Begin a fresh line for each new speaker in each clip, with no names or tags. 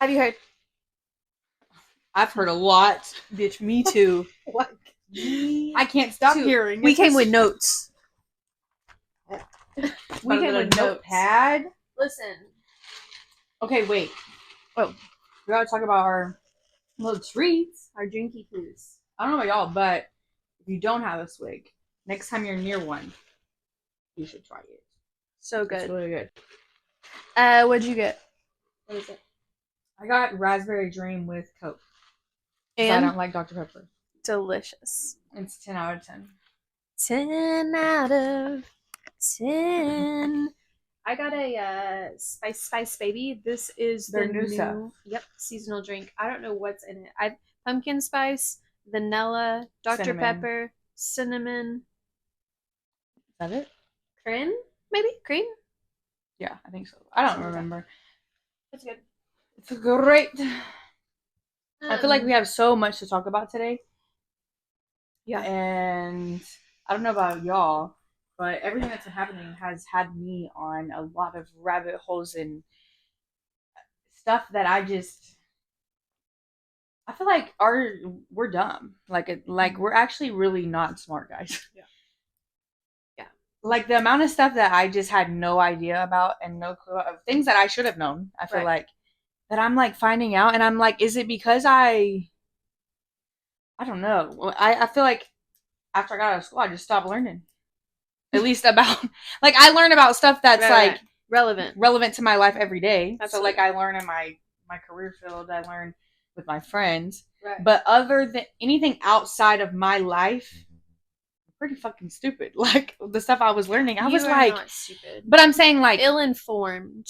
Have you heard?
I've heard a lot.
Bitch, me too.
What?
Me
I can't stop
too.
hearing.
We came with notes.
We came with notepad.
Listen.
Okay, wait.
Oh,
We gotta talk about our little treats.
our drinky poos.
I don't know about y'all, but if you don't have a swig, next time you're near one, you should try it.
So
It's
good.
really good.
What'd you get?
What is it? I got raspberry dream with Coke.
And
I don't like Dr. Pepper.
delicious.
It's 10 out of 10.
10 out of 10. I got a Spice Baby. This is
Their
the
new stuff.
seasonal drink. I don't know what's in it. Pumpkin spice, vanilla, Dr.
Cinnamon.
Pepper, cinnamon.
Is that it?
Cream? Maybe? Cream?
Yeah, I think so. I don't
Something like that.
remember.
It's good.
It's great. I feel like we have so much to talk about today.
Yeah.
And I don't know about y'all, but everything that's been happening has had me on a lot of rabbit holes and stuff that I feel like we're dumb. Like we're actually really not smart, guys.
Yeah.
Like the amount of stuff that I just had no idea about and no clue of things that I should have known. I feel like that I'm like finding out, and I'm like, is it because I don't know. I feel like after I got out of school, I just stopped learning. At least about like I learn about stuff that's like relevant to my life every day.
Absolutely.
So like I learn in my career field, I learn with my friends.
Right.
But other than anything outside of my life, pretty fucking stupid. Like the stuff I was learning, I was like,
not stupid.
But I'm saying like
ill-informed.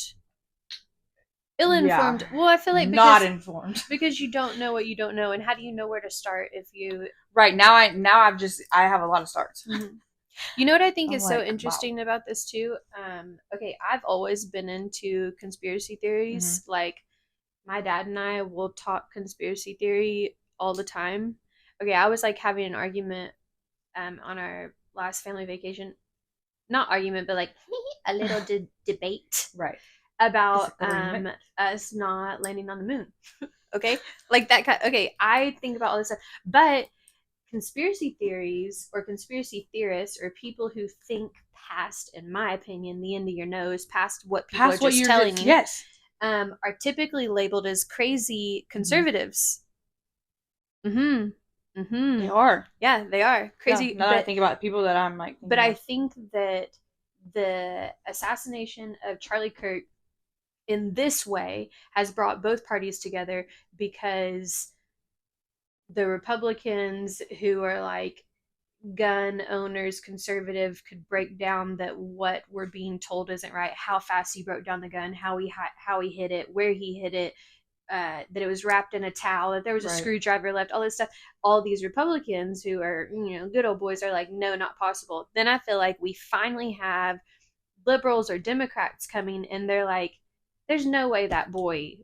Yeah,
well, I feel like
not informed
because you don't know what you don't know, and how do you know where to start if you
right now? I have a lot of starts.
Mm-hmm. You know what I think is so
like,
interesting about this too? Okay, I've always been into conspiracy theories. Like my dad and I will talk conspiracy theory all the time. Okay, I was like having an argument on our last family vacation. Not argument, but like a little debate.
Right.
About us not landing on the moon. Okay? Like that kind. Okay, I think about all this stuff. But conspiracy theories or conspiracy theorists or people who think past, in my opinion, the end of your nose, past what people are just telling you,
yes,
are typically labeled as crazy conservatives.
They are.
Yeah, they are crazy.
Yeah, now that I think about people that I'm like,
but I think that the assassination of Charlie Kirk in this way has brought both parties together, because the Republicans who are like gun owners, conservative, could break down that what we're being told isn't right, how fast he broke down the gun, how he hit it, where he hit it, that it was wrapped in a towel, that there was a screwdriver left, all this stuff. All these Republicans who are, good old boys are like, no, not possible. Then I feel like we finally have liberals or Democrats coming, and they're like, there's no way that boy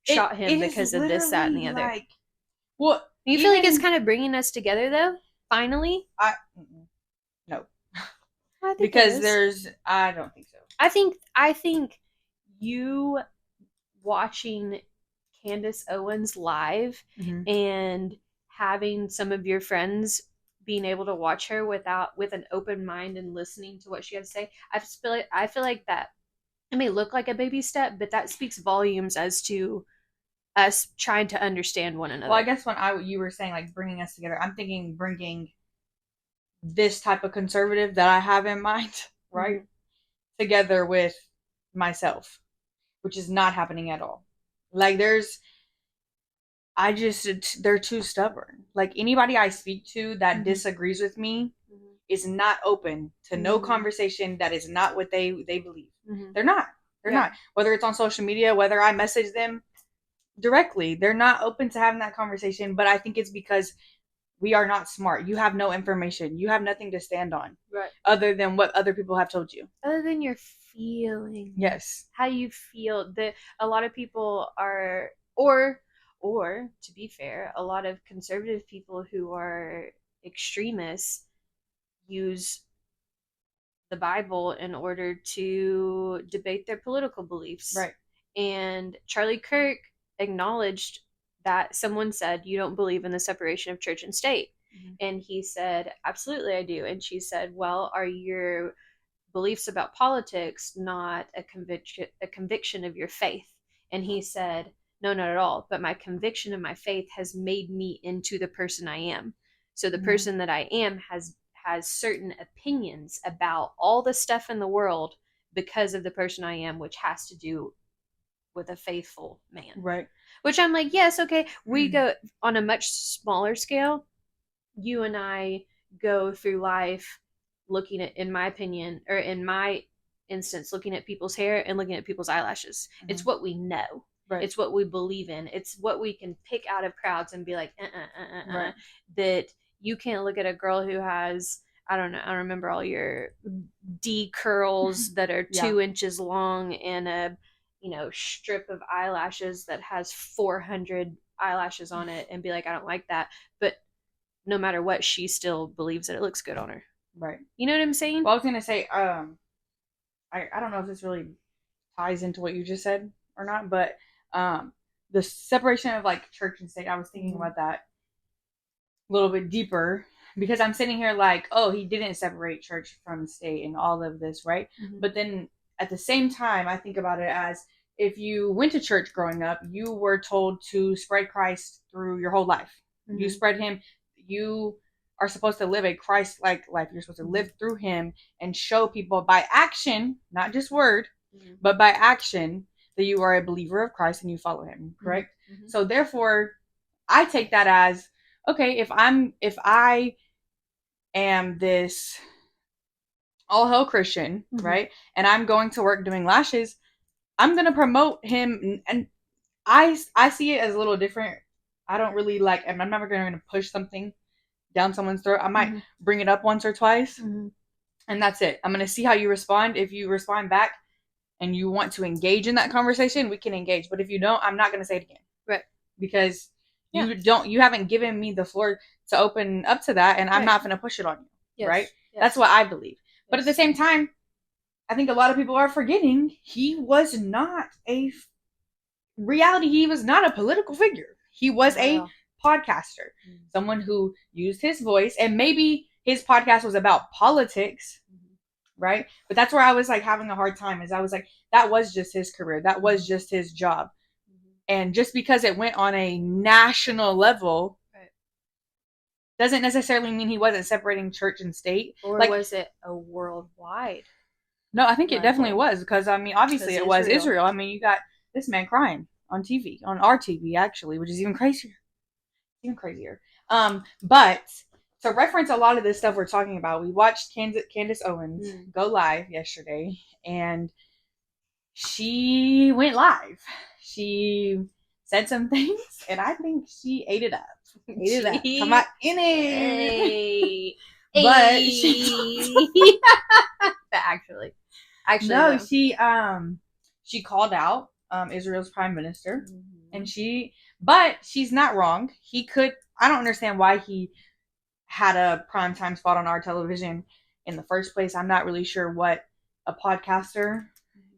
shot him because of this, that, and the other. Like, well, you feel like it's kind of bringing us together, though? Finally?
No. Because I don't think so.
I think you watching Candace Owens live and having some of your friends being able to watch her with an open mind and listening to what she has to say, I feel like that it may look like a baby step, but that speaks volumes as to us trying to understand one another.
Well, I guess when you were saying like bringing us together, I'm thinking bringing this type of conservative that I have in mind, right, together with myself, which is not happening at all. Like they're too stubborn. Like anybody I speak to that disagrees with me is not open to no conversation that is not what they believe. They're not. They're not. Whether it's on social media, whether I message them directly, they're not open to having that conversation. But I think it's because we are not smart. You have no information. You have nothing to stand on. Right. Other than what other people have told you.
Other than your feeling.
Yes.
How you feel. That a lot of people are, or to be fair, a lot of conservative people who are extremists use the Bible in order to debate their political beliefs.
Right.
And Charlie Kirk acknowledged that someone said, "You don't believe in the separation of church and state." Mm-hmm. And he said, "Absolutely, I do." And she said, "Well, are your beliefs about politics not a conviction of your faith?" And he said, "No, not at all. But my conviction of my faith has made me into the person I am. So the person that I am has certain opinions about all the stuff in the world because of the person I am, which has to do with a faithful man."
Right.
Which I'm like, yes, okay. We go on a much smaller scale. You and I go through life looking at, in my opinion, or in my instance, looking at people's hair and looking at people's eyelashes. Mm-hmm. It's what we know. Right. It's what we believe in. It's what we can pick out of crowds and be like, right. That you can't look at a girl who has, I don't know, I don't remember all your D curls that are 2 inches long and a, strip of eyelashes that has 400 eyelashes on it and be like, I don't like that. But no matter what, she still believes that it looks good on her.
Right.
You know what I'm saying?
Well, I was going to say, I don't know if this really ties into what you just said or not, but the separation of like church and state, I was thinking about that a little bit deeper because I'm sitting here like, oh, he didn't separate church from state and all of this, right? Mm-hmm. But then at the same time, I think about it as if you went to church growing up, you were told to spread Christ through your whole life. Mm-hmm. You spread him. You are supposed to live a Christ-like life. You're supposed to live through him and show people by action, not just word, but by action that you are a believer of Christ and you follow him, correct? Mm-hmm. So therefore, I take that as, okay, if I am this all hell Christian, right? And I'm going to work doing lashes, I'm going to promote him. And I see it as a little different. I don't really like, I'm never going to push something down someone's throat. I might bring it up once or twice and that's it. I'm going to see how you respond. If you respond back and you want to engage in that conversation, we can engage. But if you don't, I'm not going to say it again.
Right.
Because you haven't given me the floor to open up to that and I'm not going to push it on you. Yes. Right. Yes. That's what I believe. Yes. But at the same time, I think a lot of people are forgetting he was not he was not a political figure. He was a podcaster, someone who used his voice, and maybe his podcast was about politics, right? But that's where I was like having a hard time, is I was like, that was just his career. That was just his job. And just because it went on a national level doesn't necessarily mean he wasn't separating church and state.
Or like, was it a worldwide?
No, I think it definitely was, because I mean, obviously it was Israel. I mean, you got this man crying on TV, on our TV actually, which is even crazier. But to reference a lot of this stuff we're talking about, we watched Candace Owens go live yesterday, and she went live. She said some things, and I think she ate it up. Come on, in it. But she actually no, she called out Israel's prime minister, and but she's not wrong. I don't understand why he had a primetime spot on our television in the first place. I'm not really sure what a podcaster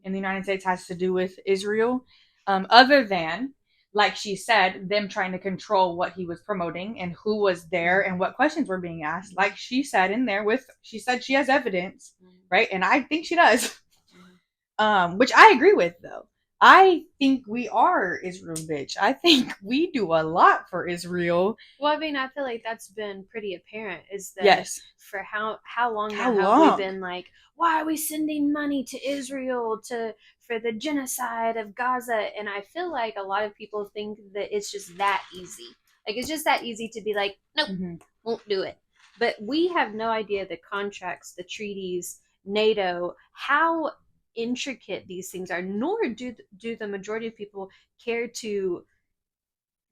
in the United States has to do with Israel, other than, like she said, them trying to control what he was promoting and who was there and what questions were being asked. Like she said in there she said she has evidence, right? And I think she does, which I agree with, though. I think we are Israel, bitch. I think we do a lot for Israel.
Well, I mean, I feel like that's been pretty apparent, is that for how long now have we been like, why are we sending money to Israel for the genocide of Gaza? And I feel like a lot of people think that it's just that easy. Like, it's just that easy to be like, nope, won't do it. But we have no idea the contracts, the treaties, NATO, how intricate these things are, nor do the majority of people care to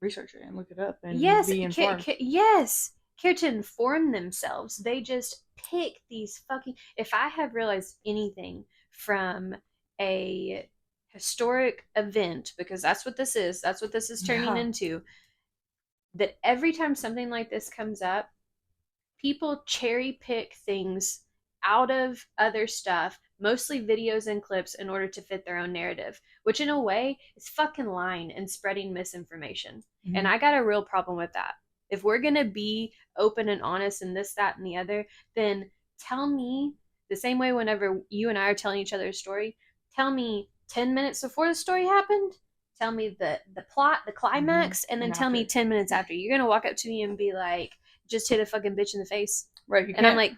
research it and look it up and
be informed. Care to inform themselves. They just pick these fucking... If I have realized anything from a historic event, because that's what this is turning into, that every time something like this comes up, people cherry pick things out of other stuff, mostly videos and clips in order to fit their own narrative, which in a way is fucking lying and spreading misinformation. Mm-hmm. And I got a real problem with that. If we're going to be open and honest and this, that, and the other, then tell me the same way whenever you and I are telling each other a story, tell me 10 minutes before the story happened, tell me the plot, the climax, and then tell me 10 minutes after. You're going to walk up to me and be like, just hit a fucking bitch in the face.
Right.
And I'm like,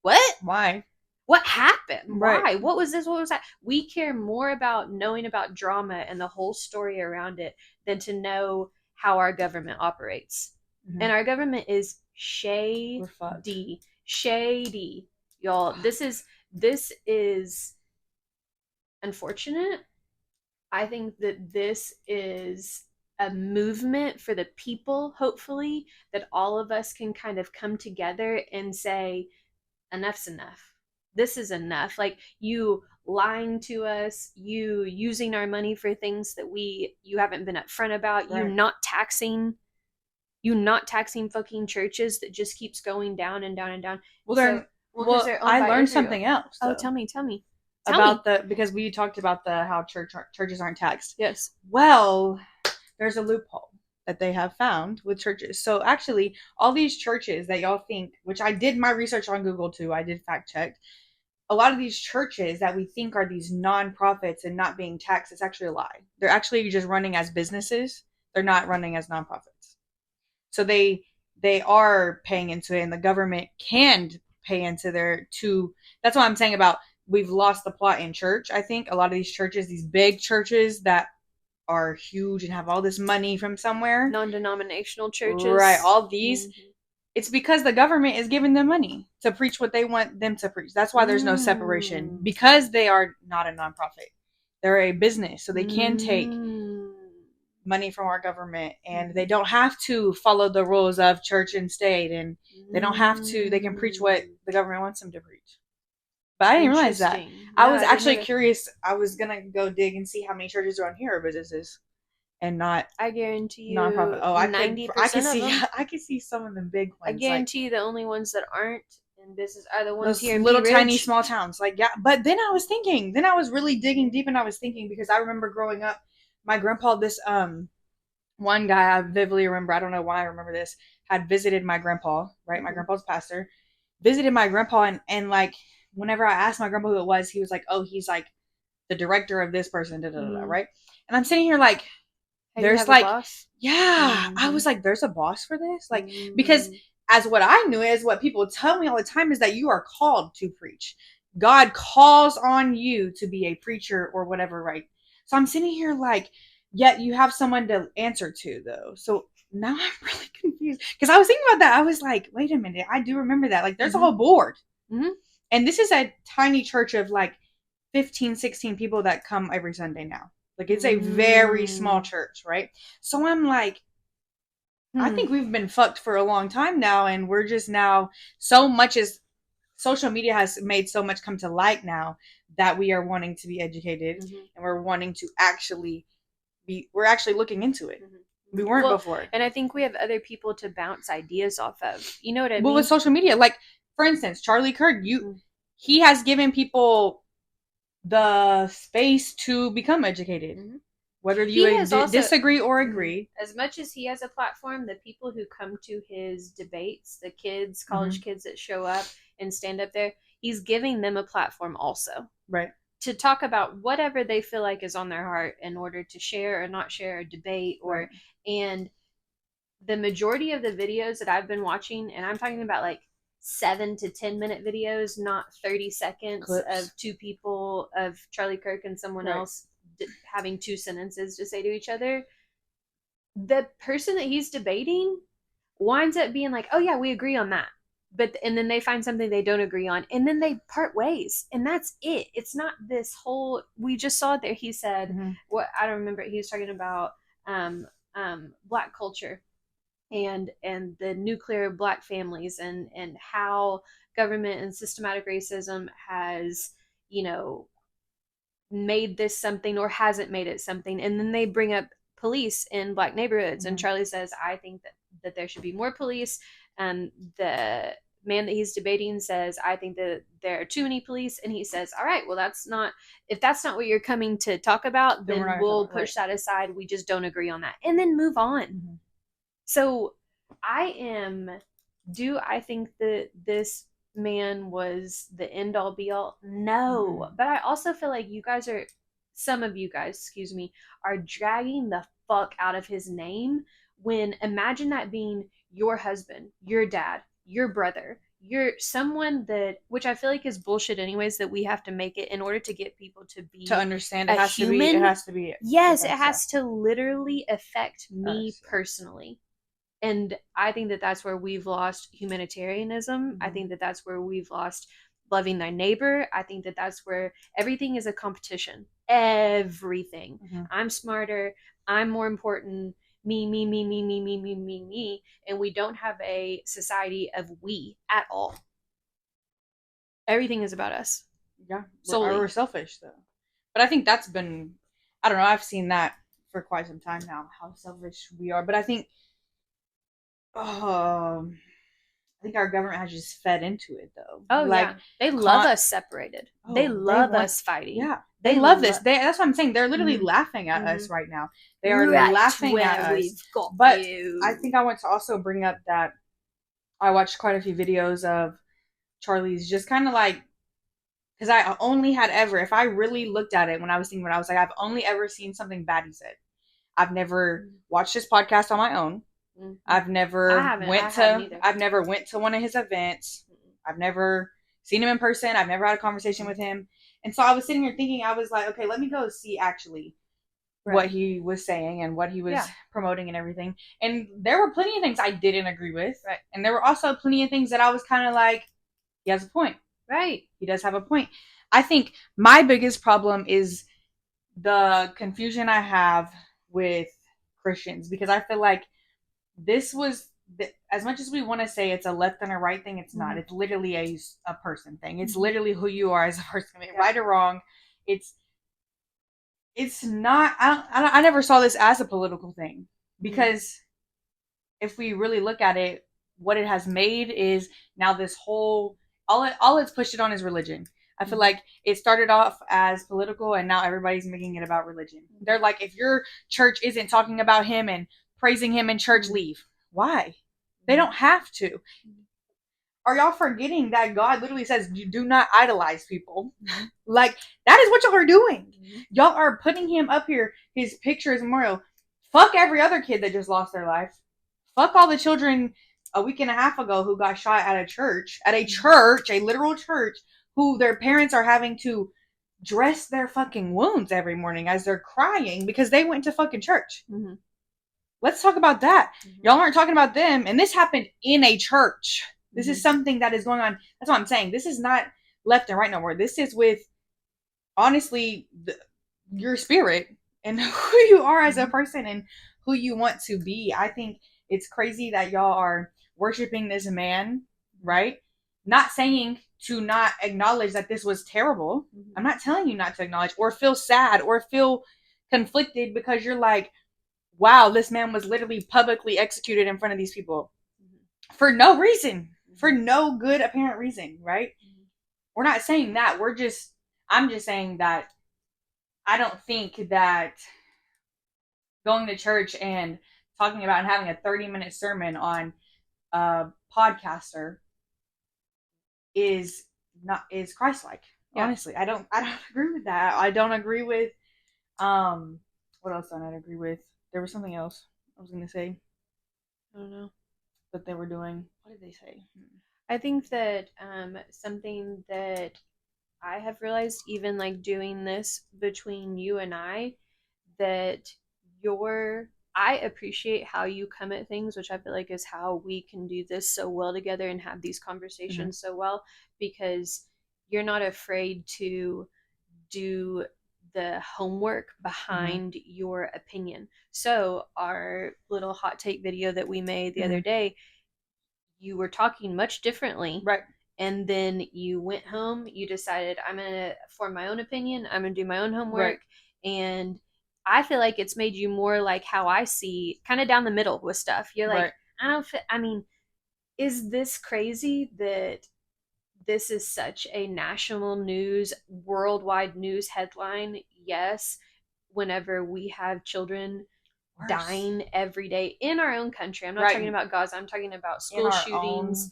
what?
Why?
What happened?
Right.
Why? What was this? What was that? We care more about knowing about drama and the whole story around it than to know how our government operates. Mm-hmm. And our government is shady. Shady. Y'all, this is unfortunate. I think that this is a movement for the people, hopefully, that all of us can kind of come together and say, enough's enough. This is enough. Like, you lying to us, you using our money for things that you haven't been upfront about, right. you not taxing fucking churches that just keeps going down and down and down.
Well, I learned something else.
Though. Oh, tell me.
Because we talked about how churches aren't taxed.
Yes.
Well, there's a loophole that they have found with churches. So actually, all these churches that y'all think, which I did my research on Google too, I did fact check. A lot of these churches that we think are these nonprofits and not being taxed, it's actually a lie. They're actually just running as businesses. They're not running as nonprofits. So they are paying into it, and the government can pay into that's what I'm saying about we've lost the plot in church. I think a lot of these churches, these big churches that are huge and have all this money from somewhere.
Non-denominational churches.
Right. All these. Mm-hmm. It's because the government is giving them money to preach what they want them to preach. That's why there's no separation. Because they are not a nonprofit. They're a business. So they can take money from our government, and they don't have to follow the rules of church and state, and they don't have to. They can preach what the government wants them to preach. But I didn't realize that. I was actually curious. I was gonna go dig and see how many churches are on here, but this is, and not.
I guarantee you,
nonprofit. Oh,
90%
I can see.
of them.
I can see some of them big ones.
I guarantee you, the only ones that aren't in business are the ones here in
little tiny small towns. Like, yeah, but then I was thinking. Then I was really digging deep, and I was thinking because I remember growing up, my grandpa, this one guy I vividly remember. I don't know why I remember this. Had visited my grandpa. Right, my grandpa's pastor visited my grandpa, and like. Whenever I asked my grandpa who it was, he was like, "Oh, he's like the director of this person." Da, da, da, da, right? And I'm sitting here like, there's like, yeah. I was like, there's a boss for this, like because as what I knew is what people tell me all the time is that you are called to preach. God calls on you to be a preacher or whatever, right? So I'm sitting here like, yet you have someone to answer to though. So now I'm really confused because I was thinking about that. I was like, wait a minute, I do remember that. Like, there's a whole board. Mm-hmm. And this is a tiny church of like 15, 16 people that come every Sunday now. Like, it's a very small church, right? So I'm like, I think we've been fucked for a long time now. And we're just now, so much as social media has made so much come to light now that we are wanting to be educated and we're wanting to we're actually looking into it. We weren't before.
And I think we have other people to bounce ideas off of. You know what I mean?
Well, with social media, like, for instance, Charlie Kirk, he has given people the space to become educated, whether you disagree or agree.
As much as he has a platform, the people who come to his debates, the kids, college kids that show up and stand up there, he's giving them a platform also.
Right.
To talk about whatever they feel like is on their heart in order to share or not share or debate and the majority of the videos that I've been watching, and I'm talking about like 7 to 10 minute videos, not 30 seconds clips of two people, of Charlie Kirk and someone else having 2 sentences to say to each other. The person that he's debating winds up being like, oh yeah, we agree on that. And then they find something they don't agree on, and then they part ways, and that's it. It's not this whole, we just saw there. He said, what, I don't remember. He was talking about Black culture and the nuclear Black families and how government and systematic racism has, made this something or hasn't made it something. And then they bring up police in Black neighborhoods. And Charlie says, I think that there should be more police. The man that he's debating says, I think that there are too many police, and he says, all right, well, if that's not what you're coming to talk about, then we'll push that aside. We just don't agree on that, and then move on. Mm-hmm. So do I think that this man was the end all be all? No. Mm-hmm. But I also feel like some of you guys, excuse me, are dragging the fuck out of his name, when imagine that being your husband, your dad, your brother, you're someone that, which I feel like is bullshit anyways, that we have to make it in order to get people to
understand it has human. It has to be.
Yes, it has to literally affect me personally. And I think that that's where we've lost humanitarianism. Mm-hmm. I think that that's where we've lost loving thy neighbor. I think that that's where everything is a competition. Everything. Mm-hmm. I'm smarter. I'm more important. Me. And we don't have a society of we at all. Everything is about us.
Yeah. We're selfish, though. But I think that's been, I don't know, I've seen that for quite some time now, how selfish we are. But I think our government has just fed into it, though.
Oh, like, yeah. They love us separated. They love us fighting.
Yeah. They love this. That's what I'm saying. They're literally laughing at us right now. They are laughing at us. But I think I want to also bring up that I watched quite a few videos of Charlie's just kind of like, because I only had ever, if I really looked at it when I was thinking, I was like, I've only ever seen something bad he said. I've never watched his podcast on my own. Mm-hmm. I've never went to one of his events. Mm-hmm. I've never seen him in person. I've never had a conversation with him. And so I was sitting here thinking, I was like, okay, let me go see actually what he was saying and what he was promoting and everything. And there were plenty of things I didn't agree with. Right. And there were also plenty of things that I was kind of like, he has a point. Right. He does have a point. I think my biggest problem is the confusion I have with Christians, because I feel like this was, as much as we want to say it's a left and a right thing, it's not. It's literally a person thing. It's literally who you are as a person. Right or wrong, it's not. I never saw this as a political thing, because if we really look at it, what it has made is now this whole all it's pushed it on is religion. I feel like it started off as political, and now everybody's making it about religion. They're like, if your church isn't talking about him and praising him in church, leave. Why? They don't have to. Are y'all forgetting that God literally says you do not idolize people? Like, that is what y'all are doing. Y'all are putting him up here, his picture is memorial. Fuck every other kid that just lost their life. Fuck all the children a week and a half ago who got shot at a church, a literal church, who their parents are having to dress their fucking wounds every morning as they're crying because they went to fucking church. Mm-hmm. Let's talk about that. Mm-hmm. Y'all aren't talking about them. And this happened in a church. This is something that is going on. That's what I'm saying. This is not left and right no more. This is with, honestly, your spirit and who you are as a person and who you want to be. I think it's crazy that y'all are worshiping this man, right? Not saying to not acknowledge that this was terrible. Mm-hmm. I'm not telling you not to acknowledge or feel sad or feel conflicted because you're like, wow, this man was literally publicly executed in front of these people for no reason, for no good apparent reason, right? We're not saying that. I'm just saying that I don't think that going to church and talking about and having a 30-minute sermon on a podcaster is Christ-like. Yeah. Honestly, I don't agree with that. I don't agree with what else don't I agree with? There was something else I was gonna say.
I don't know.
That they were doing. What did they say?
I think that something that I have realized, even like doing this between you and I, that I appreciate how you come at things, which I feel like is how we can do this so well together and have these conversations so well, because you're not afraid to do the homework behind your opinion. So our little hot take video that we made the other day, you were talking much differently. Right. And then you went home, you decided, I'm going to form my own opinion. I'm going to do my own homework. Right. And I feel like it's made you more like how I see, kind of down the middle with stuff. You're like, right. is this crazy that this is such a national news, worldwide news headline? Yes, whenever we have children dying every day in our own country. I'm not talking about Gaza. I'm talking about school shootings,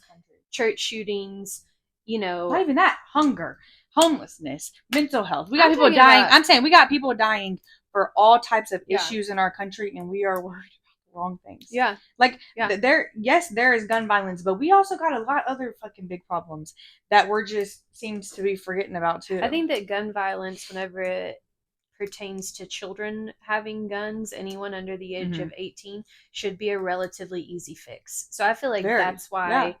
church shootings,
not even that, hunger, homelessness, mental health. We got people dying. I'm saying we got people dying for all types of issues in our country, and we are worried about the wrong things.
Yeah.
Like, there is gun violence, but we also got a lot of other fucking big problems that we're just seems to be forgetting about too.
I think that gun violence, whenever it pertains to children having guns, anyone under the age of 18, should be a relatively easy fix. So I feel like that's why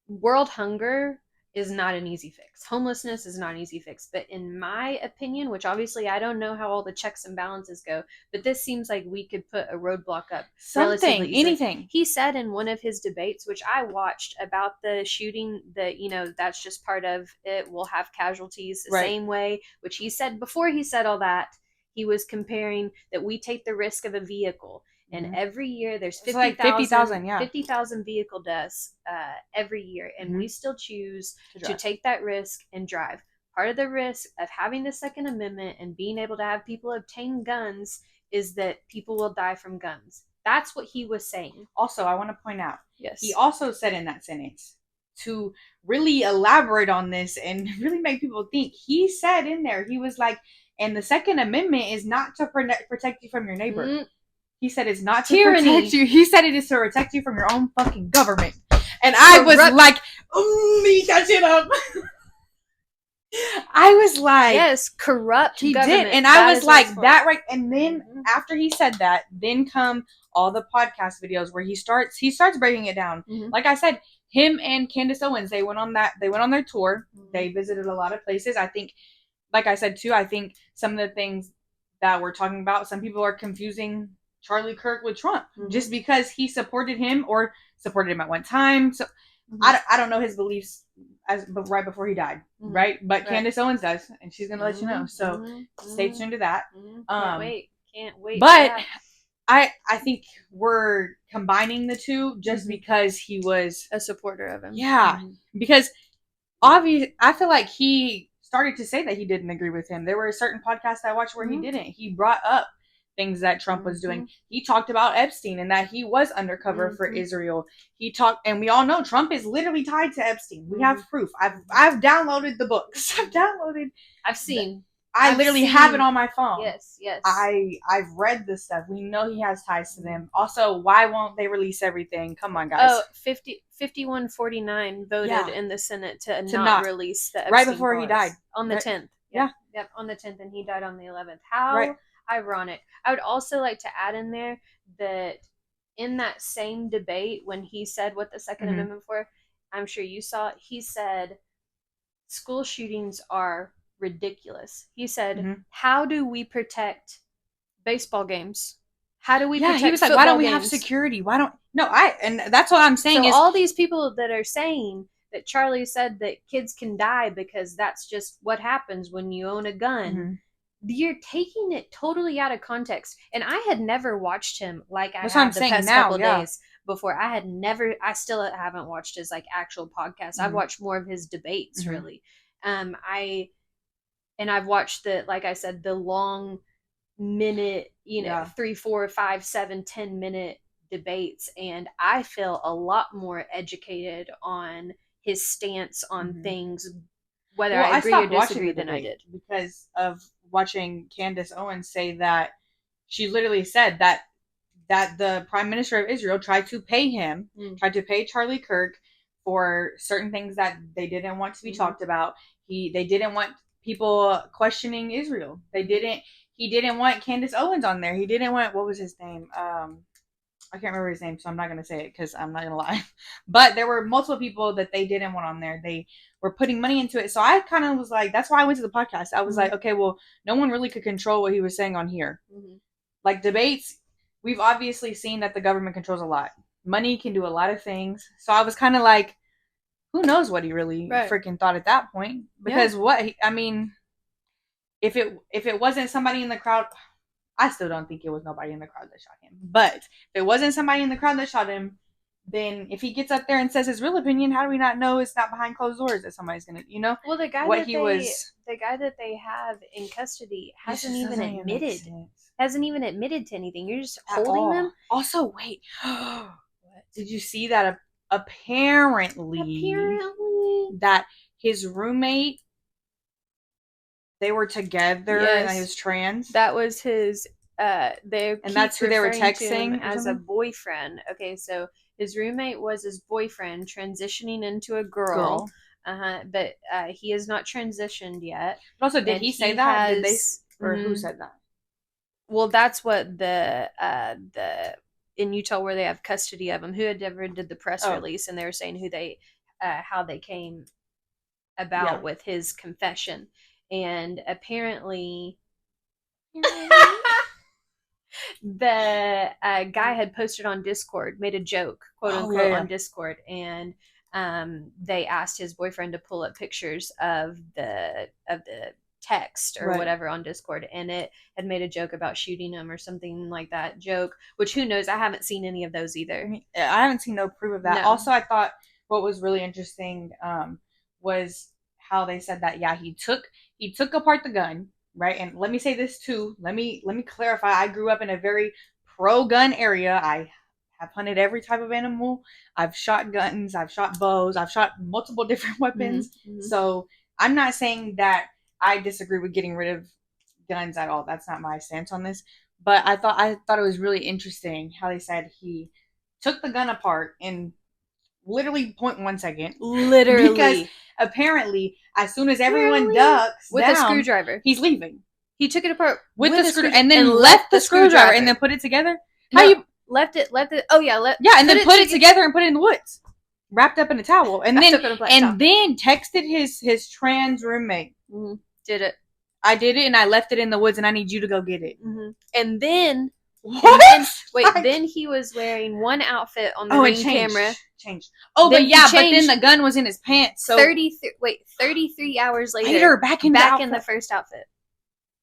world hunger is not an easy fix. Homelessness is not an easy fix. But in my opinion, which obviously I don't know how all the checks and balances go, but this seems like we could put a roadblock up.
Something, anything.
He said in one of his debates, which I watched, about the shooting, that, that's just part of it. We'll have casualties the same way, which he said before he said all that. He was comparing that we take the risk of a vehicle. And every year there's 50,000 vehicle deaths every year. And we still choose to take that risk and drive. Part of the risk of having the Second Amendment and being able to have people obtain guns is that people will die from guns. That's what he was saying.
Also, I want to point out, he also said in that sentence, to really elaborate on this and really make people think, he said in there, he was like, and the Second Amendment is not to protect you from your neighbor. He said it's not to protect you. He said it is to protect you from your own fucking government. And I was like, eat that shit up. I was like,
yes, corrupt
he
government.
Did. And I was like, that right. And then after he said that, then come all the podcast videos where he starts breaking it down. Like I said, him and Candace Owens, they went on their tour. They visited a lot of places. I think, like I said too, I think some of the things that we're talking about, some people are confusing Charlie Kirk with Trump just because he supported him or supported him at one time. So I don't know his beliefs but right before he died, right? But Candace Owens does, and she's gonna let you know. So stay tuned to that.
Can't wait.
But I think we're combining the two just because he was
a supporter of him.
Yeah, because obviously I feel like he started to say that he didn't agree with him. There were certain podcasts I watched where he didn't. He brought up things that Trump was doing. He talked about Epstein and that he was undercover for Israel. He talked, and we all know Trump is literally tied to Epstein. We have proof. I've downloaded the books.
I've seen.
I literally have it on my phone.
Yes.
I've read this stuff. We know he has ties to them. Also, why won't they release everything? Come on, guys.
51-49 voted in the Senate to not release the Epstein
right before he died.
On the 10th.
Yeah,
on the 10th, and he died on the 11th. How ironic. I would also like to add in there that in that same debate, when he said what the Second Amendment for, I'm sure you saw it, he said school shootings are ridiculous. He said, how do we protect baseball games? How do we protect
he was like, why don't we have security? And that's what I'm saying.
So all these people that are saying that Charlie said that kids can die because that's just what happens when you own a gun. You're taking it totally out of context. And I had never watched him like I have the past couple days before. I still haven't watched his like actual podcast. I've watched more of his debates really. I've watched like I said, the long minute, 3, 4, 5, 7, 10 minute debates. And I feel a lot more educated on his stance on things, whether I agree or disagree than I did.
Because of watching Candace Owens say that she literally said that the Prime Minister of Israel tried to pay Charlie Kirk for certain things that they didn't want to be talked about. They didn't want people questioning Israel. He didn't want Candace Owens on there. He didn't want, what was his name? I can't remember his name, so I'm not going to say it because I'm not going to lie. But there were multiple people that they didn't want on there. They were putting money into it. So I kind of was like, that's why I went to the podcast. I was like, okay, well, no one really could control what he was saying on here. Like debates, we've obviously seen that the government controls a lot. Money can do a lot of things. So I was kind of like, who knows what he really freaking thought at that point? Because if it wasn't somebody in the crowd, I still don't think it was nobody in the crowd that shot him. But if it wasn't somebody in the crowd that shot him, then if he gets up there and says his real opinion, how do we not know it's not behind closed doors that somebody's gonna,
Well, the guy
what
the guy that they have in custody hasn't even admitted to anything. You're just holding them.
Also, wait, did you see that? Apparently, that his roommate, they were together, and he was trans.
That was his. And
that's who they were texting
as a boyfriend. Okay, so his roommate was his boyfriend transitioning into a girl. But he is not transitioned yet.
But also, did he say that? Did they, or who said that?
Well, that's what the in Utah where they have custody of him, who had ever did the press release, and they were saying who they how they came about with his confession, and apparently the guy had posted on Discord, made a joke, quote unquote, on Discord, and they asked his boyfriend to pull up pictures of the text or whatever on Discord, and it had made a joke about shooting him or something like that. Joke, which who knows? I haven't seen any of those either.
I haven't seen no proof of that. No. Also, I thought what was really interesting was how they said that he took apart the gun. Right, and let me say this too. Let me clarify. I grew up in a very pro-gun area. I have hunted every type of animal. I've shot guns. I've shot bows. I've shot multiple different weapons. Mm-hmm. So I'm not saying that I disagree with getting rid of guns at all. That's not my stance on this. But I thought it was really interesting how they said he took the gun apart in literally 0.1 second.
Literally.
Because apparently, as soon as everyone ducks
with a screwdriver,
he's leaving.
He took it apart
with the screwdriver and then left the screwdriver and then put it together.
How you left it? Oh yeah,
and then put it together and put it in the woods, wrapped up in a towel, and then texted his trans roommate.
Mm-hmm. Did it?
I did it, and I left it in the woods, and I need you to go get it.
Mm-hmm. And then
what?
Then he was wearing one outfit on the ring camera.
Changed. Oh, but but then the gun was in his pants. So
33 hours later,
back in
the first outfit.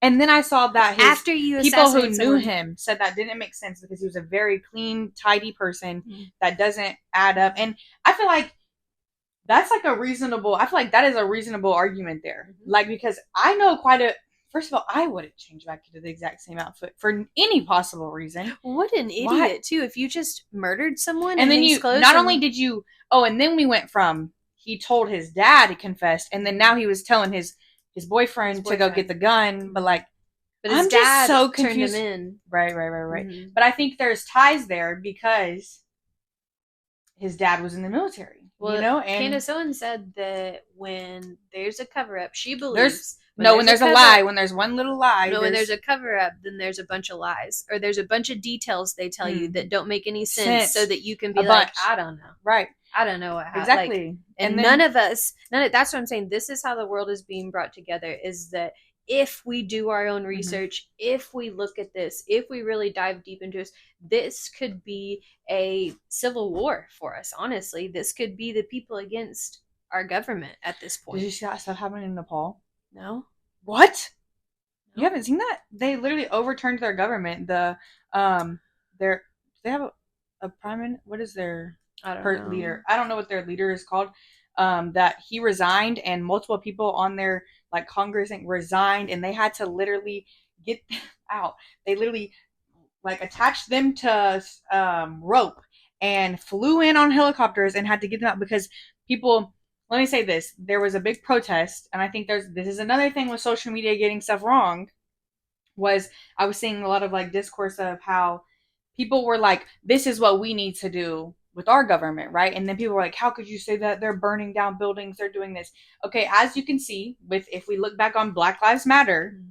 And then I saw that
after you
people who knew him said that didn't make sense because he was a very clean, tidy person. Mm-hmm. That doesn't add up. And I feel like that's like I feel like that is a reasonable argument there. Mm-hmm. Like, because I know first of all, I wouldn't change back into the exact same outfit for any possible reason.
What an idiot, too. If you just murdered someone
and then you, not only did you, and then we went from, he told his dad he confessed, and then now he was telling his boyfriend to go get the gun, but
his dad so confused. Turned him in.
Right. Mm-hmm. But I think there's ties there because his dad was in the military.
Well, and Candace Owens said that when there's a cover-up, she believes...
when there's a lie, when there's one little lie.
No, when there's a cover-up, then there's a bunch of lies. Or there's a bunch of details they tell you that don't make any sense so that you can be I don't know.
Right.
I don't know what happened.
Exactly.
And that's what I'm saying. This is how the world is being brought together, is that if we do our own research, if we look at this, if we really dive deep into this could be a civil war for us, honestly. This could be the people against our government at this point.
Did you see that stuff happening in Nepal?
No.
What? No. You haven't seen that? They literally overturned their government. They have a prime. What is their leader? I don't know what their leader is called. That he resigned, and multiple people on their Congress resigned, and they had to literally get them out. They literally attached them to rope and flew in on helicopters and had to get them out because people. Let me say this. There was a big protest, and I think this is another thing with social media getting stuff wrong, was I was seeing a lot of discourse of how people were this is what we need to do with our government, right? And then people were how could you say that? They're burning down buildings, they're doing this. Okay, as you can see, if we look back on Black Lives Matter,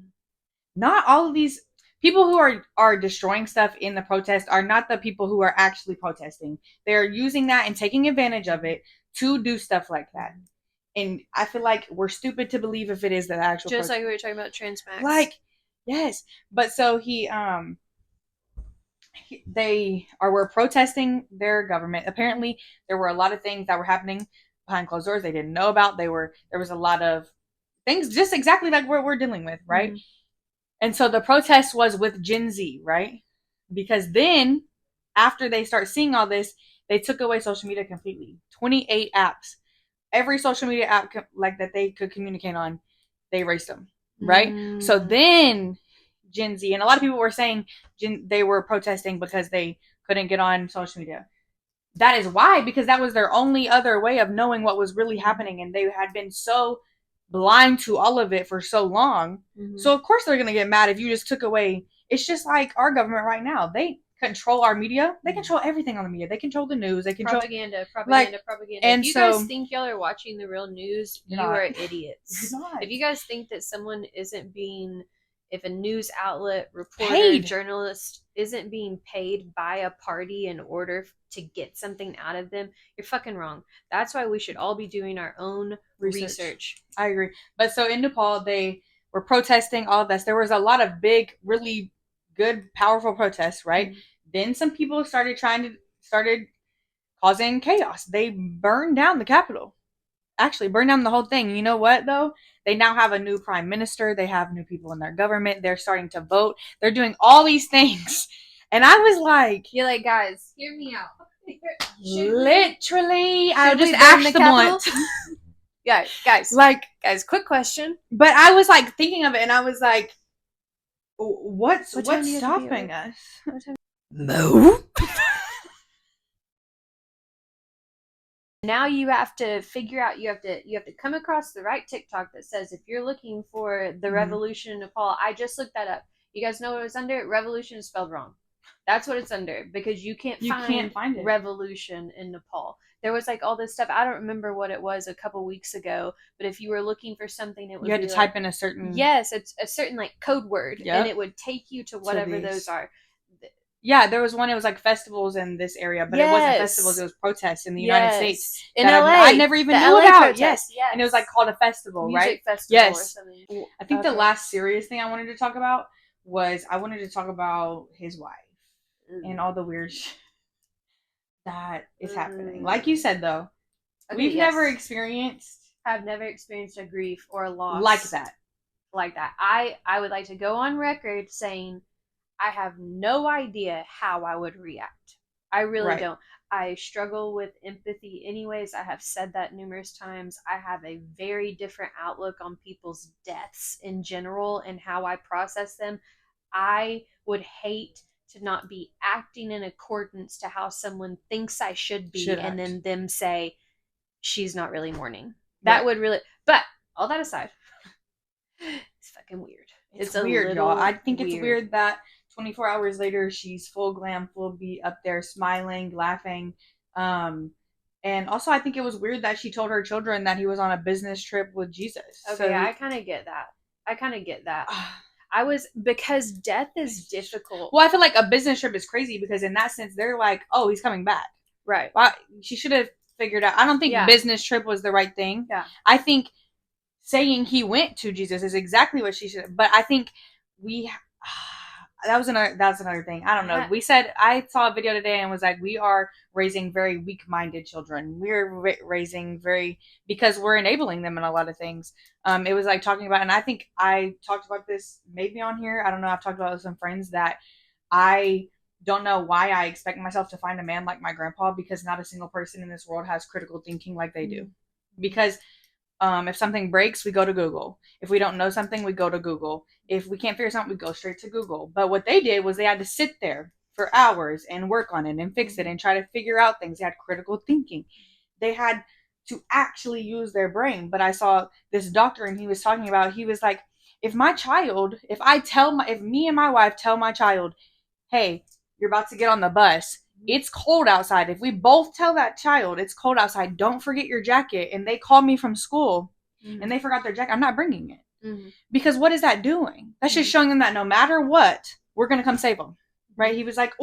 not all of these people who are destroying stuff in the protest are not the people who are actually protesting. They're using that and taking advantage of it to do stuff like that. And I feel like we're stupid to believe if it is the actual
just like we were talking about Trans Max.
Yes. But so they were protesting their government. Apparently there were a lot of things that were happening behind closed doors they didn't know about. There was a lot of things just exactly like what we're dealing with, right? Mm-hmm. And so the protest was with Gen Z, right? Because then after they start seeing all this, They took away social media completely. 28 apps. Every social media app like that they could communicate on, they erased them. Right? So then Gen Z, and a lot of people were saying they were protesting because they couldn't get on social media. That is why, because that was their only other way of knowing what was really happening, and they had been so blind to all of it for so long. So of course they're going to get mad if you just took away. It's just like our government right now. They control our media. They control everything on the media. They control the news. They control
propaganda.
And
if you guys think y'all are watching the real news, you are idiots. If you guys think that someone isn't being, if a news outlet, reporter, journalist isn't being paid by a party in order to get something out of them, you're fucking wrong. That's why we should all be doing our own research.
I agree. But so in Nepal, they were protesting all of this. There was a lot of big, really good, powerful protests, right? Then some people started causing chaos. They burned down the Capitol. Actually, burned down the whole thing. You know what, though? They now have a new prime minister. They have new people in their government. They're starting to vote. They're doing all these things. And I was like...
You're like, guys, hear me out.
Literally, I just asked them once.
Yeah, guys, quick question.
But I was like thinking of it, and I was like, what's stopping us? No.
Now you have to figure out, you have to come across the right TikTok that says, if you're looking for the revolution in Nepal, I just looked that up. You guys know what it's under? Revolution is spelled wrong. That's what it's under, because you can't find it. Revolution in Nepal. There was like all this stuff. I don't remember what it was a couple weeks ago, but if you were looking for something, it would
you had to type in a certain...
Yes, it's a certain like code word, and it would take you to whatever those are.
Yeah, there was one, it was like festivals in this area, but it wasn't festivals, it was protests in the United States.
In LA.
I never even knew
LA
about.
Protest,
yes. And it was like called a festival,
Music
right?
festival or something.
I think the last serious thing I wanted to talk about was I wanted to talk about his wife and all the weird shit that is happening. Like you said, though, we've never experienced...
I've never experienced a grief or a loss. Like that. I would like to go on record saying I have no idea how I would react. I really don't. I struggle with empathy anyways. I have said that numerous times. I have a very different outlook on people's deaths in general and how I process them. I would hate to not be acting in accordance to how someone thinks I should be, and then them say, she's not really mourning. That would really... But, all that aside, it's fucking weird.
It's weird, y'all. I think it's weird that 24 hours later, she's full glam, full beat, up there, smiling, laughing. And also, I think it was weird that she told her children that he was on a business trip with Jesus.
Okay, so, I kind of get that. Because death is difficult.
Well, I feel like a business trip is crazy because in that sense, they're like, oh, he's coming back.
Right.
Well, she should have figured out. I don't think business trip was the right thing.
Yeah.
I think saying he went to Jesus is exactly what she should. But I think that's another thing. I don't know. I saw a video today and was like, we are raising very weak-minded children. We're raising because we're enabling them in a lot of things. It was like talking about, and I think I talked about this maybe on here. I don't know. I've talked about it with some friends that I don't know why I expect myself to find a man like my grandpa, because not a single person in this world has critical thinking like they do. Because if something breaks, we go to Google. If we don't know something, we go to Google. If we can't figure something, we go straight to Google. But what they did was they had to sit there for hours and work on it and fix it and try to figure out things. They had critical thinking. They had to actually use their brain. But I saw this doctor and he was talking about, he was like, if me and my wife tell my child, hey, you're about to get on the bus, it's cold outside. If we both tell that child it's cold outside, don't forget your jacket, and they call me from school and they forgot their jacket, I'm not bringing it. Because what is that doing? That's just showing them that no matter what, we're going to come save them. Right? He was like,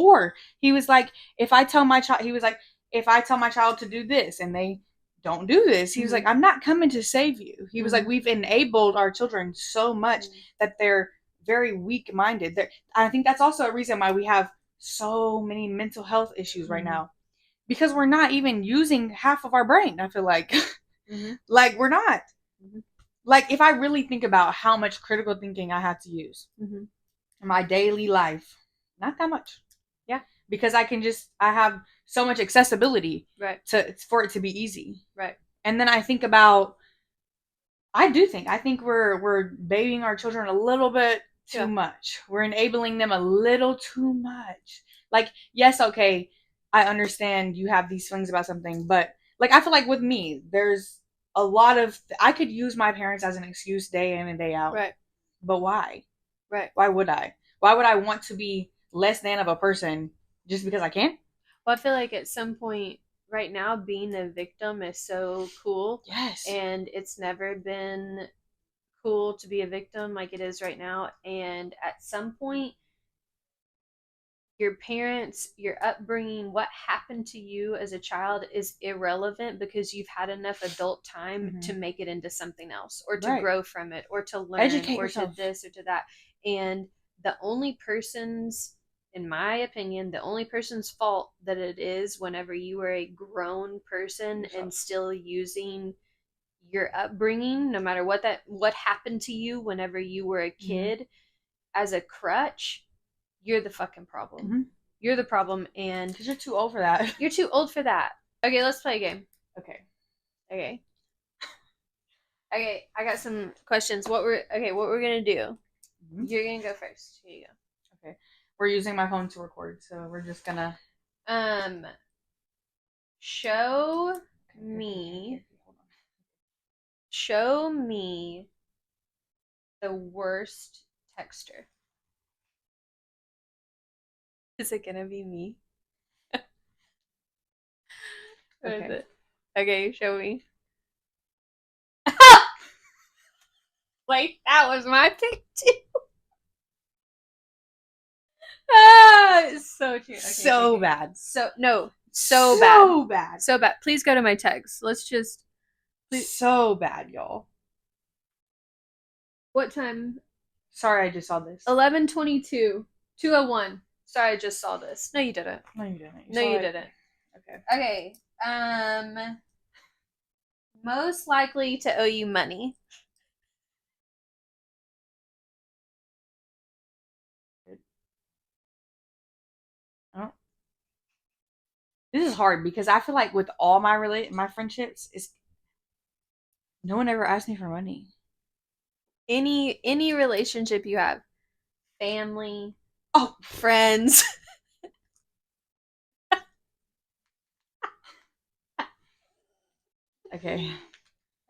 if I tell my child to do this and they don't do this, he was like, I'm not coming to save you. He was like, we've enabled our children so much that they're very weak-minded. I think that's also a reason why we have so many mental health issues right now, because we're not even using half of our brain. I feel like like we're not like, if I really think about how much critical thinking I have to use in my daily life, not that much. Because I have so much accessibility
right
for it to be easy.
right
And then I think about, I think we're babying our children a little bit too much. We're enabling them a little too much. Like, yes, okay, I understand you have these feelings about something, but like, I feel like with me, there's a lot of, I could use my parents as an excuse day in and day out.
right
But why?
right
Why would I? Why would I want to be less than of a person just because I can?
well, I feel like at some point right now being a victim is so cool.
Yes.
And it's never been cool to be a victim like it is right now. And at some point, your parents, your upbringing, what happened to you as a child is irrelevant because you've had enough adult time to make it into something else or to grow from it or to learn
Educate
or
yourself.
to this or to that. And the only person's, in my opinion, the only person's fault that it is whenever you are a grown person and still using your upbringing, no matter what happened to you whenever you were a kid, as a crutch, you're the fucking problem. You're the problem, and
because you're too old for that.
You're too old for that. Okay, let's play a game.
Okay.
Okay. Okay, I got some questions. What we're gonna do? You're gonna go first. Here you go.
Okay. We're using my phone to record, so we're just gonna
show me the worst texter. Is it gonna be me?
Okay.
Okay, show me. Wait, that was my pick too. So true. Okay,
so bad.
So bad. So bad. Please go to my text. Let's just.
So bad, y'all.
What time?
Sorry, I just saw this.
11:22. 2:01. Sorry, I just saw this. No, you didn't.
No, you didn't.
You didn't. Okay. Most likely to owe you money.
Oh. This is hard because I feel like with all my my friendships, is no one ever asked me for money.
Any relationship you have, family,
oh,
friends.
Okay.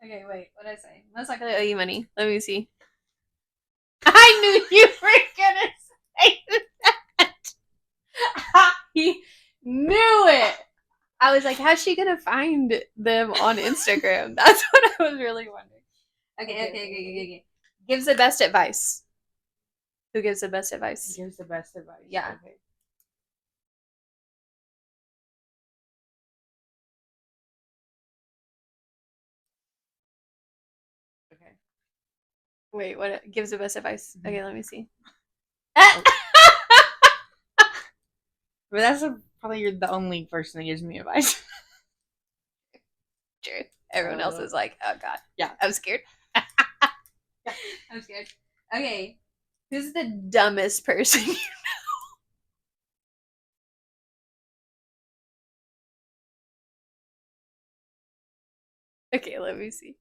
Okay, wait. What did I say? Most likely to owe you money. Let me see. I knew you were gonna say that. He knew it. I was like, how's she gonna find them on Instagram? That's what I was really wondering. Okay. Gives the best advice. Who gives the best advice?
Gives the best advice.
Yeah.
Okay. Okay.
Wait, what gives the best advice? Okay, let me see.
But that's probably you're the only person that gives me advice.
True. Everyone else is like, oh god.
Yeah.
I'm scared. Yeah. I'm scared. Okay. Who's the dumbest person you know? Okay, let me see.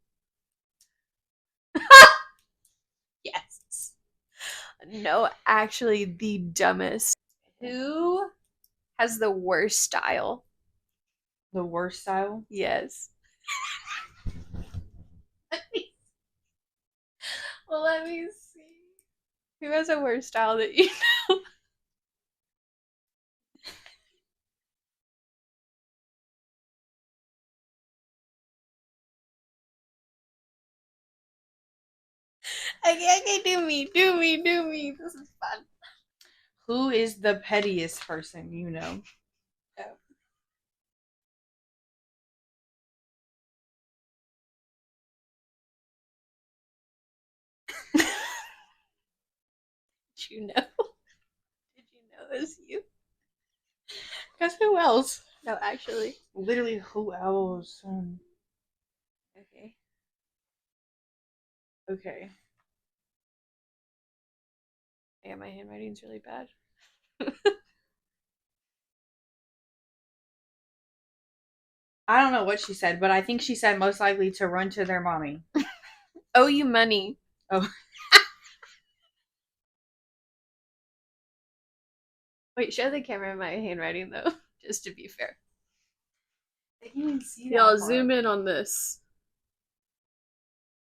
Yes. No, actually, the dumbest. Who has the worst style?
The worst style?
Yes. Well, let me see. Who has a worse style that you know? Okay, do me. This is fun.
Who is the pettiest person you know?
Oh. Did you know? Did you know it was you?
Because who else?
No, actually.
Literally, who else?
Okay.
Okay.
Yeah, my handwriting's really bad.
I don't know what she said, but I think she said most likely to run to their mommy.
Owe you money.
Oh.
Wait, show the camera my handwriting though, just to be fair.
They can't even see that.
Y'all zoom in on this.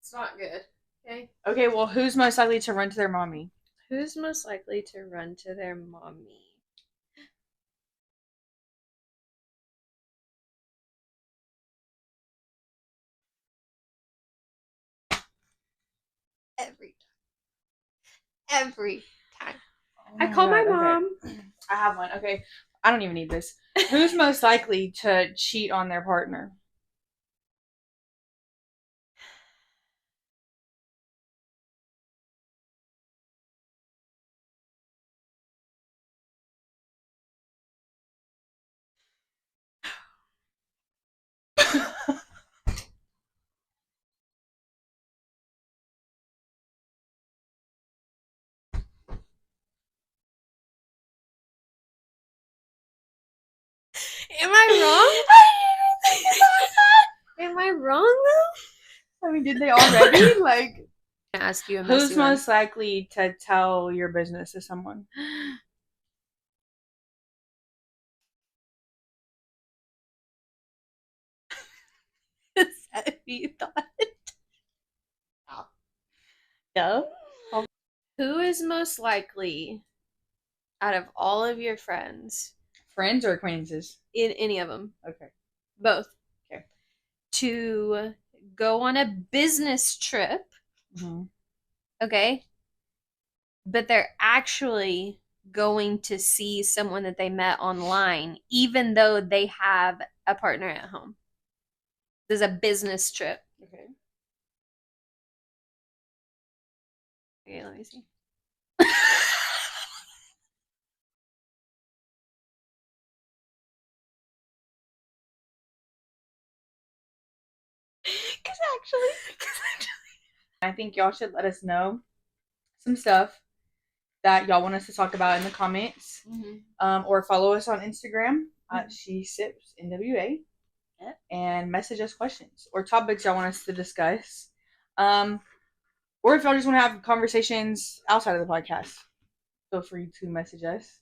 It's not good. Okay.
Okay, well, who's most likely to run to their mommy?
Who's most likely to run to their mommy? Every time. Every time.
Oh
I call my
God,
mom.
Okay. I have one. Okay. I don't even need this. Who's most likely to cheat on their partner?
Am I wrong? Am I wrong though?
I mean, did they already? Like,
I ask you a
who's most likely to tell your business to someone?
Is that what you thought?
No.
Who is most likely out of all of your friends,
Friends or acquaintances?
in any of them,
Okay.
both,
Okay.
to go on a business trip, okay, but they're actually going to see someone that they met online, even though they have a partner at home? There's a business trip.
Okay.
Okay, let me see. Because actually,
I think y'all should let us know some stuff that y'all want us to talk about in the comments, or follow us on Instagram at She Sips NWA, and message us questions or topics y'all want us to discuss, or if y'all just want to have conversations outside of the podcast, feel free to message us.